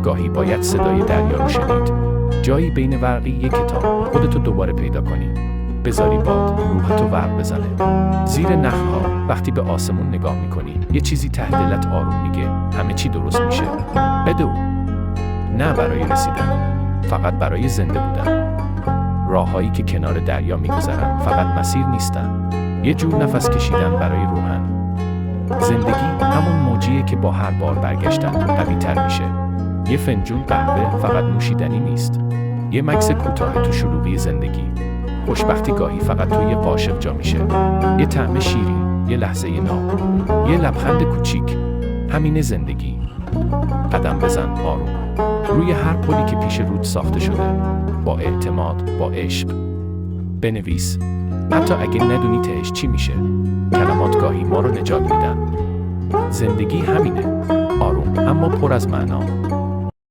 گاهی باید صدای دریا رو شنید. جایی بین ورقی یک کتاب خودتو دوباره پیدا کنی. بذاری باد روحتو ورق بزنه. زیر نخل‌ها وقتی به آسمون نگاه میکنی یه چیزی ته دلت آروم میگه همه چی درست میشه. بدو. نه برای رسیدن، فقط برای زنده بودن. راههایی که کنار دریا میگذرن فقط مسیر نیستن، یه جور نفس کشیدن برای روحن. زندگی همون موجیه که با هر بار برگشتن قوی تر میشه. یه فنجون قهوه فقط نوشیدنی نیست، یه مکث کوتاه تو شلوغی زندگی. خوشبختی گاهی فقط توی یه قاشق جا میشه، یه طعم شیرین، یه لحظه ناب، یه لبخند کوچیک. همین زندگی. قدم بزن آروم روی هر پلی که پیش رود ساخته شده، با اعتماد، با عشق. بنویس، حتی اگه ندونی تهش چی میشه. کلمات گاهی ما رو نجات میدن. زندگی همینه، آروم اما پر از معنا.